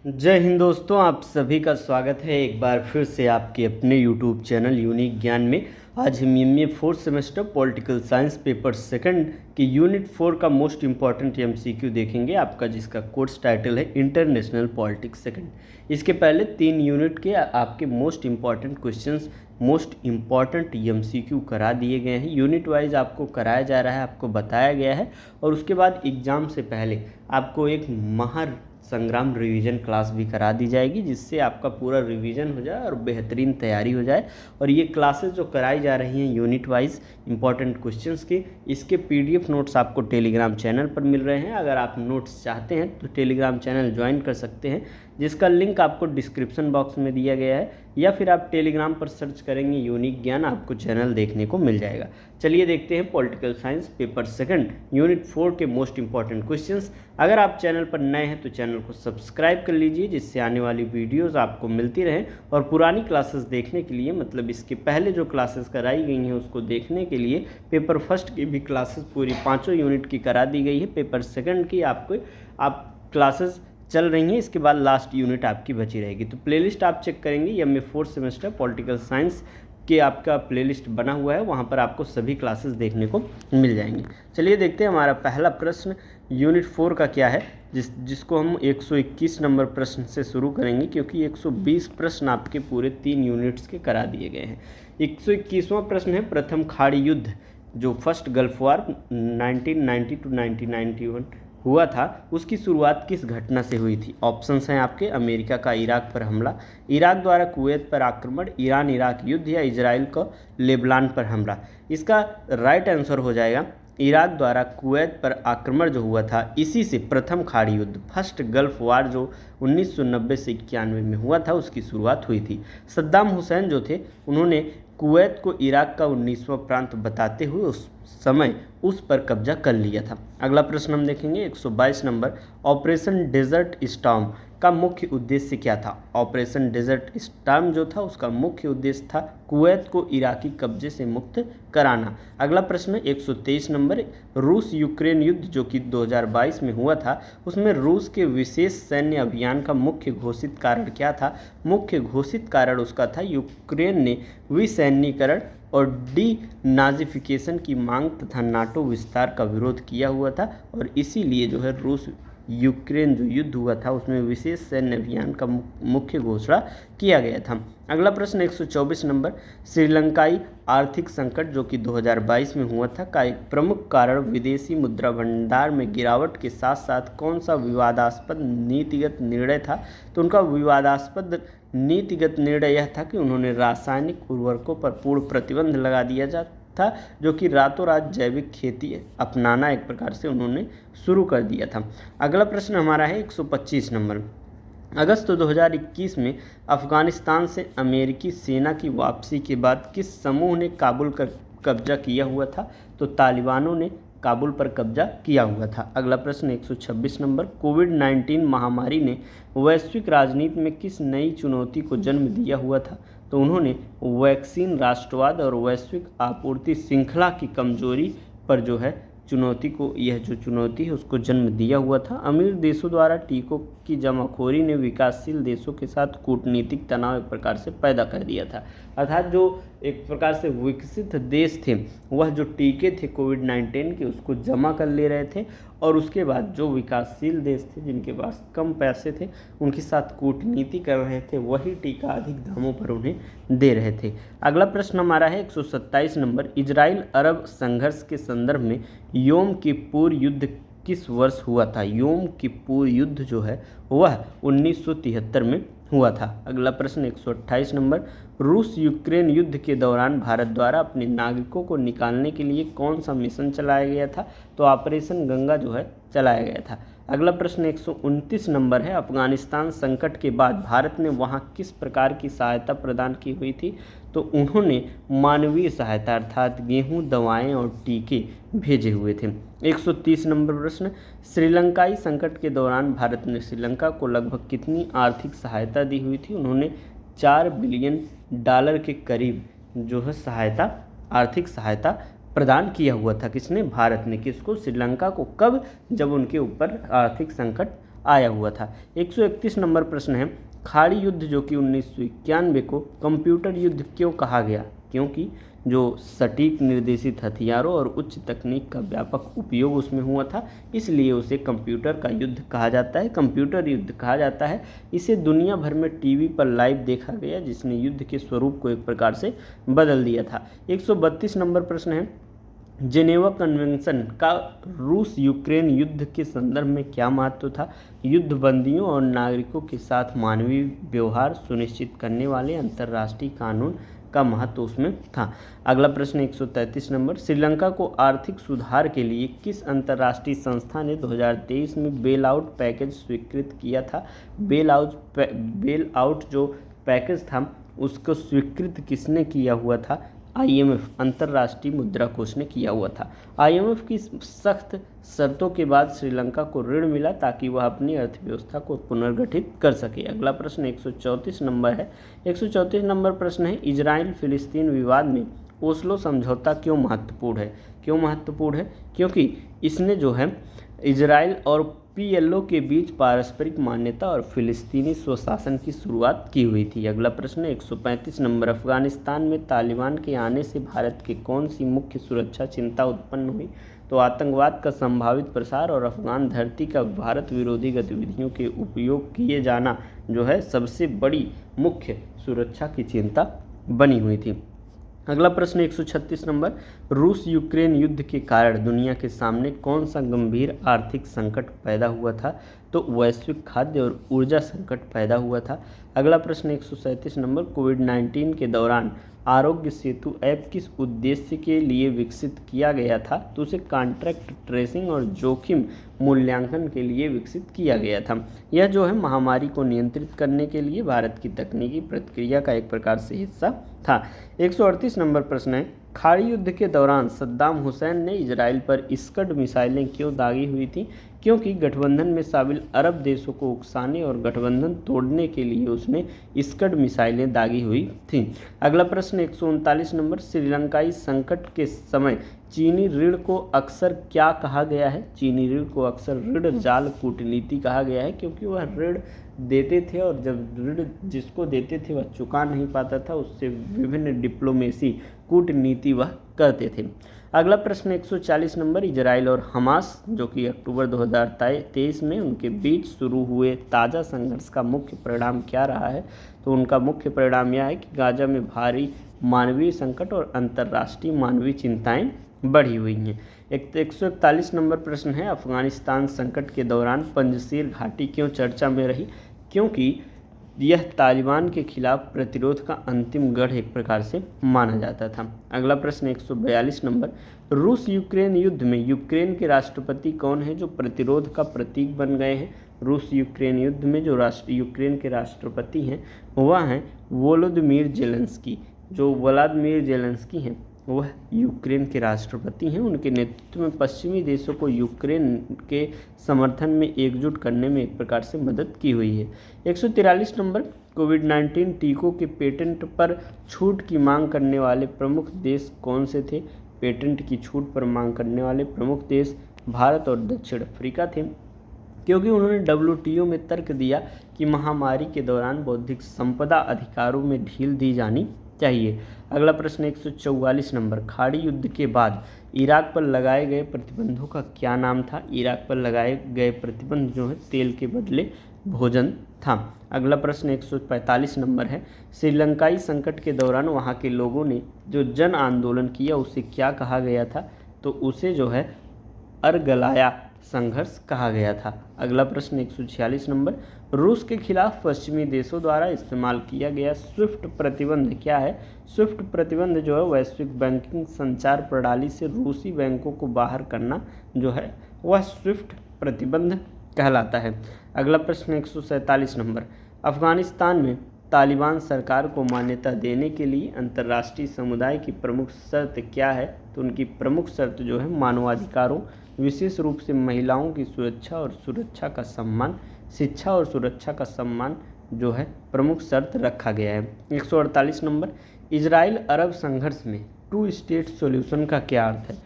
जय हिंद दोस्तों, आप सभी का स्वागत है एक बार फिर से आपके अपने यूट्यूब चैनल यूनिक ज्ञान में। आज हम MA fourth semester political science paper second के यूनिट 4 का मोस्ट इम्पॉर्टेंट एमसीक्यू देखेंगे, आपका जिसका कोर्स टाइटल है इंटरनेशनल पॉलिटिक्स सेकंड। इसके पहले 3 यूनिट के आपके most important questions, most important MCQ करा दिए गए हैं। यूनिट वाइज आपको कराया जा रहा है, आपको बताया गया है, और उसके बाद एग्ज़ाम से पहले आपको एक संग्राम रिवीजन क्लास भी करा दी जाएगी, जिससे आपका पूरा रिवीजन हो जाए और बेहतरीन तैयारी हो जाए। और ये क्लासेस जो कराई जा रही हैं यूनिट वाइज इंपॉर्टेंट क्वेश्चंस की, इसके पीडीएफ नोट्स आपको टेलीग्राम चैनल पर मिल रहे हैं। अगर आप नोट्स चाहते हैं तो टेलीग्राम चैनल ज्वाइन कर सकते हैं, जिसका लिंक आपको डिस्क्रिप्शन बॉक्स में दिया गया है, या फिर आप टेलीग्राम पर सर्च करेंगे यूनिक ज्ञान, आपको चैनल देखने को मिल जाएगा। चलिए देखते हैं political science paper second unit 4 के मोस्ट इंपॉर्टेंट क्वेश्चंस। अगर आप चैनल पर नए हैं तो चैनल को सब्सक्राइब कर लीजिए, जिससे आने वाली वीडियोस आपको मिलती रहें। और पुरानी क्लासेस देखने के लिए, मतलब इसके पहले जो क्लासेस कराई गई हैं उसको देखने के लिए पेपर फर्स्ट की भी क्लासेस पूरी 5 यूनिट की करा दी गई है। पेपर सेकंड की आप क्लासेस चल रही हैं, इसके बाद लास्ट यूनिट आपकी बची रहेगी। तो प्लेलिस्ट आप चेक करेंगे, MA fourth semester political science के आपका प्लेलिस्ट बना हुआ है, वहाँ पर आपको सभी क्लासेस देखने को मिल जाएंगे। चलिए देखते हैं हमारा पहला प्रश्न यूनिट 4 का क्या है, जिसको हम 121 नंबर प्रश्न से शुरू करेंगे, क्योंकि 120 प्रश्न आपके पूरे 3 यूनिट्स के करा दिए गए हैं। 121वां प्रश्न है, प्रथम खाड़ी युद्ध जो फर्स्ट गल्फ वार 1990 टू 1991 हुआ था, उसकी शुरुआत किस घटना से हुई थी। ऑप्शंस हैं आपके, अमेरिका का इराक पर हमला, इराक द्वारा कुवैत पर आक्रमण, ईरान इराक युद्ध, या इजराइल का लेबनान पर हमला। इसका राइट आंसर हो जाएगा इराक द्वारा कुवैत पर आक्रमण जो हुआ था, इसी से प्रथम खाड़ी युद्ध फर्स्ट गल्फ वार जो 1990 से 91 में हुआ था, उसकी शुरुआत हुई थी। सद्दाम हुसैन जो थे, उन्होंने कुवैत को इराक का 19वां प्रांत बताते हुए उस समय उस पर कब्जा कर लिया था। अगला प्रश्न हम देखेंगे 122 नंबर, ऑपरेशन डेजर्ट स्टॉर्म का मुख्य उद्देश्य क्या था। ऑपरेशन डेजर्ट स्टॉर्म जो था उसका मुख्य उद्देश्य था कुवैत को इराकी कब्जे से मुक्त कराना। अगला प्रश्न 123 नंबर, रूस यूक्रेन युद्ध जो कि 2022 में हुआ था, उसमें रूस के विशेष सैन्य अभियान का मुख्य घोषित कारण क्या था। मुख्य घोषित कारण उसका था यूक्रेन ने विसैन्यीकरण और डी नाजिफिकेशन की मांग तथा नाटो विस्तार का विरोध किया हुआ था, और इसीलिए जो है रूस यूक्रेन जो युद्ध हुआ था उसमें विशेष सैन्य अभियान का मुख्य घोषणा किया गया था। अगला प्रश्न 124 नंबर, श्रीलंकाई आर्थिक संकट जो कि 2022 में हुआ था का एक प्रमुख कारण विदेशी मुद्रा भंडार में गिरावट के साथ साथ कौन सा विवादास्पद नीतिगत निर्णय था। तो उनका विवादास्पद नीतिगत निर्णय यह था कि उन्होंने रासायनिक उर्वरकों पर पूर्ण प्रतिबंध लगा दिया था, जो कि रातों रात जैविक खेती अपनाना एक प्रकार से उन्होंने शुरू कर दिया था। अगला प्रश्न हमारा है 125 नंबर, अगस्त 2021 में अफगानिस्तान से अमेरिकी सेना की वापसी के बाद किस समूह ने काबुल पर कब्जा किया हुआ था। तो तालिबानों ने काबुल पर कब्जा किया हुआ था। अगला प्रश्न 126 नंबर, कोविड-19 महामारी ने वैश्विक राजनीति में किस नई चुनौती को जन्म दिया हुआ था। तो उन्होंने वैक्सीन राष्ट्रवाद और वैश्विक आपूर्ति श्रृंखला की कमजोरी पर जो है चुनौती को, यह जो चुनौती है उसको जन्म दिया हुआ था। अमीर देशों द्वारा टीकों की जमाखोरी ने विकासशील देशों के साथ कूटनीतिक तनाव एक प्रकार से पैदा कर दिया था। अर्थात जो एक प्रकार से विकसित देश थे वह जो टीके थे कोविड-19 के उसको जमा कर ले रहे थे, और उसके बाद जो विकासशील देश थे जिनके पास कम पैसे थे उनके साथ कूटनीति कर रहे थे, वही टीका अधिक दामों पर उन्हें दे रहे थे। अगला प्रश्न हमारा है 127 नंबर, इजराइल अरब संघर्ष के संदर्भ में योम किप्पुर युद्ध किस वर्ष हुआ था। योम किप्पुर युद्ध जो है वह 1973 में हुआ था। अगला प्रश्न 128 नंबर, रूस यूक्रेन युद्ध के दौरान भारत द्वारा अपने नागरिकों को निकालने के लिए कौन सा मिशन चलाया गया था। तो ऑपरेशन गंगा जो है चलाया गया था। अगला प्रश्न 129 नंबर है, अफगानिस्तान संकट के बाद भारत ने वहां किस प्रकार की सहायता प्रदान की हुई थी। तो उन्होंने मानवीय सहायता अर्थात गेहूं, दवाएं और टीके भेजे हुए थे। 130 नंबर प्रश्न, श्रीलंकाई संकट के दौरान भारत ने श्रीलंका को लगभग कितनी आर्थिक सहायता दी हुई थी। उन्होंने $4 बिलियन के करीब जो है आर्थिक सहायता प्रदान किया हुआ था। किसने? भारत ने। किसको? श्रीलंका को। कब? जब उनके ऊपर आर्थिक संकट आया हुआ था। 131 नंबर प्रश्न है, खाड़ी युद्ध जो कि 1991 को कंप्यूटर युद्ध क्यों कहा गया? क्योंकि जो सटीक निर्देशित हथियारों और उच्च तकनीक का व्यापक उपयोग उसमें हुआ था, इसलिए उसे कंप्यूटर का युद्ध कहा जाता है, कंप्यूटर युद्ध कहा जाता है। इसे दुनिया भर में टीवी पर लाइव देखा गया, जिसने युद्ध के स्वरूप को एक प्रकार से बदल दिया था। 132 नंबर प्रश्न है, जेनेवा कन्वेंशन का रूस यूक्रेन युद्ध के संदर्भ में क्या महत्व था? युद्ध बंदियों और नागरिकों के साथ मानवीय व्यवहार सुनिश्चित करने वाले अंतर्राष्ट्रीय कानून का महत्व उसमें था। अगला प्रश्न 133 नंबर, श्रीलंका को आर्थिक सुधार के लिए किस अंतर्राष्ट्रीय संस्था ने 2023 में बेल आउट पैकेज स्वीकृत किया था? बेल आउट जो पैकेज था उसको स्वीकृत किसने किया हुआ था? IMF, अंतर्राष्ट्रीय मुद्रा कोष ने किया हुआ था। IMF की सख्त शर्तों के बाद श्रीलंका को ऋण मिला ताकि वह अपनी अर्थव्यवस्था को पुनर्गठित कर सके। अगला प्रश्न 134 नंबर है। 134 नंबर प्रश्न है, इजराइल फिलिस्तीन विवाद में ओस्लो समझौता क्यों महत्वपूर्ण है? क्यों महत्वपूर्ण है? क्योंकि इसने जो है इजराइल और PLO के बीच पारस्परिक मान्यता और फिलिस्तीनी स्वशासन की शुरुआत की हुई थी। अगला प्रश्न 135 नंबर, अफगानिस्तान में तालिबान के आने से भारत के कौन सी मुख्य सुरक्षा चिंता उत्पन्न हुई? तो आतंकवाद का संभावित प्रसार और अफगान धरती का भारत विरोधी गतिविधियों के उपयोग किए जाना जो है सबसे बड़ी मुख्य सुरक्षा की चिंता बनी हुई थी। अगला प्रश्न 136 नंबर, रूस यूक्रेन युद्ध के कारण दुनिया के सामने कौन सा गंभीर आर्थिक संकट पैदा हुआ था? तो वैश्विक खाद्य और ऊर्जा संकट पैदा हुआ था। अगला प्रश्न 137 नंबर, कोविड-19 के दौरान आरोग्य सेतु ऐप किस उद्देश्य के लिए विकसित किया गया था? तो उसे कॉन्टैक्ट ट्रेसिंग और जोखिम मूल्यांकन के लिए विकसित किया गया था। यह जो है महामारी को नियंत्रित करने के लिए भारत की तकनीकी प्रक्रिया का एक प्रकार से हिस्सा था। 138 नंबर प्रश्न है, खाड़ी युद्ध के दौरान सद्दाम हुसैन ने इजराइल पर स्कड मिसाइलें क्यों दागी हुई थी? क्योंकि गठबंधन में शामिल अरब देशों को उकसाने और गठबंधन तोड़ने के लिए उसने स्कड मिसाइलें दागी हुई थीं। अगला प्रश्न 139 नंबर, श्रीलंकाई संकट के समय चीनी ऋण को अक्सर क्या कहा गया है? चीनी ऋण को अक्सर ऋण जाल कूटनीति कहा गया है, क्योंकि वह ऋण देते थे और जब ऋण जिसको देते थे वह चुका नहीं पाता था, उससे विभिन्न डिप्लोमेसी कूटनीति वह करते थे। अगला प्रश्न 140 नंबर, इजराइल और हमास जो कि अक्टूबर 2023 में उनके बीच शुरू हुए ताज़ा संघर्ष का मुख्य परिणाम क्या रहा है? तो उनका मुख्य परिणाम यह है कि गाजा में भारी मानवीय संकट और अंतर्राष्ट्रीय मानवीय चिंताएं बढ़ी हुई हैं। 141 नंबर प्रश्न है, अफगानिस्तान संकट के दौरान पंजशीर घाटी क्यों चर्चा में रही? क्योंकि यह तालिबान के खिलाफ प्रतिरोध का अंतिम गढ़ एक प्रकार से माना जाता था। अगला प्रश्न 142 नंबर, रूस यूक्रेन युद्ध में यूक्रेन के राष्ट्रपति कौन है जो प्रतिरोध का प्रतीक बन गए हैं? रूस यूक्रेन युद्ध में जो यूक्रेन के राष्ट्रपति हैं वह हैं वोलोदिमीर जेलेंस्की। जो व्लादिमीर जेलेंस्की हैं वह यूक्रेन के राष्ट्रपति हैं। उनके नेतृत्व में पश्चिमी देशों को यूक्रेन के समर्थन में एकजुट करने में एक प्रकार से मदद की हुई है। 143 नंबर, कोविड-19 टीकों के पेटेंट पर छूट की मांग करने वाले प्रमुख देश कौन से थे? पेटेंट की छूट पर मांग करने वाले प्रमुख देश भारत और दक्षिण अफ्रीका थे, क्योंकि उन्होंने WTO में तर्क दिया कि महामारी के दौरान बौद्धिक संपदा अधिकारों में ढील दी जानी चाहिए। अगला प्रश्न 144 नंबर, खाड़ी युद्ध के बाद इराक पर लगाए गए प्रतिबंधों का क्या नाम था? इराक पर लगाए गए प्रतिबंध जो है तेल के बदले भोजन था। अगला प्रश्न 145 नंबर है, श्रीलंकाई संकट के दौरान वहाँ के लोगों ने जो जन आंदोलन किया उसे क्या कहा गया था? तो उसे जो है अरगलाया संघर्ष कहा गया था। अगला प्रश्न 146 नंबर, रूस के खिलाफ पश्चिमी देशों द्वारा इस्तेमाल किया गया स्विफ्ट प्रतिबंध क्या है? स्विफ्ट प्रतिबंध जो है वैश्विक बैंकिंग संचार प्रणाली से रूसी बैंकों को बाहर करना जो है वह स्विफ्ट प्रतिबंध कहलाता है। अगला प्रश्न 147 नंबर, अफगानिस्तान में तालिबान सरकार को मान्यता देने के लिए अंतर्राष्ट्रीय समुदाय की प्रमुख शर्त क्या है? तो उनकी प्रमुख शर्त जो है मानवाधिकारों, विशेष रूप से महिलाओं की सुरक्षा और सुरक्षा का सम्मान, शिक्षा और सुरक्षा का सम्मान जो है प्रमुख शर्त रखा गया है। 148 नंबर, इजराइल अरब संघर्ष में टू स्टेट सॉल्यूशन का क्या अर्थ है?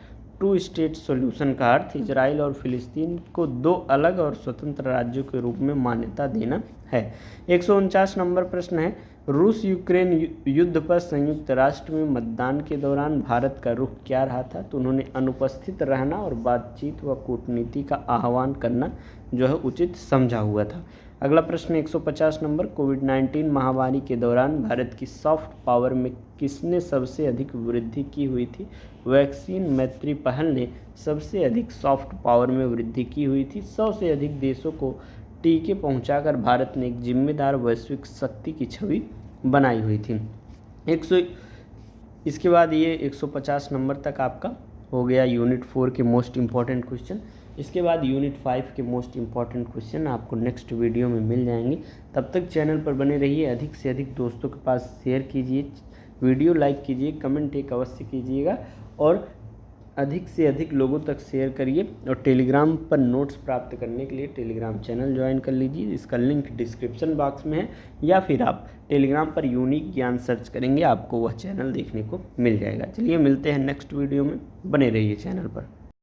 टू स्टेट सॉल्यूशन का अर्थ इजराइल और फिलिस्तीन को दो अलग और स्वतंत्र राज्यों के रूप में मान्यता देना है। 149 नंबर प्रश्न है, रूस यूक्रेन युद्ध पर संयुक्त राष्ट्र में मतदान के दौरान भारत का रुख क्या रहा था? तो उन्होंने अनुपस्थित रहना और बातचीत व कूटनीति का आह्वान करना जो है उचित समझा हुआ था। अगला प्रश्न 150 नंबर, कोविड-19 महामारी के दौरान भारत की सॉफ्ट पावर में किसने सबसे अधिक वृद्धि की हुई थी? वैक्सीन मैत्री पहल ने सबसे अधिक सॉफ्ट पावर में वृद्धि की हुई थी। 100 से अधिक देशों को टीके पहुंचाकर भारत ने एक जिम्मेदार वैश्विक शक्ति की छवि बनाई हुई थी। इसके बाद ये 150 नंबर तक आपका हो गया यूनिट 4 के मोस्ट इम्पॉर्टेंट क्वेश्चन। इसके बाद यूनिट 5 के मोस्ट इम्पॉर्टेंट क्वेश्चन आपको नेक्स्ट वीडियो में मिल जाएंगे। तब तक चैनल पर बने रहिए, अधिक से अधिक दोस्तों के पास शेयर कीजिए, वीडियो लाइक कीजिए, कमेंट एक अवश्य कीजिएगा और अधिक से अधिक लोगों तक शेयर करिए। और टेलीग्राम पर नोट्स प्राप्त करने के लिए टेलीग्राम चैनल ज्वाइन कर लीजिए, इसका लिंक डिस्क्रिप्शन बॉक्स में है, या फिर आप टेलीग्राम पर यूनिक ज्ञान सर्च करेंगे, आपको वह चैनल देखने को मिल जाएगा। चलिए मिलते हैं नेक्स्ट वीडियो में, बने रहिए चैनल पर।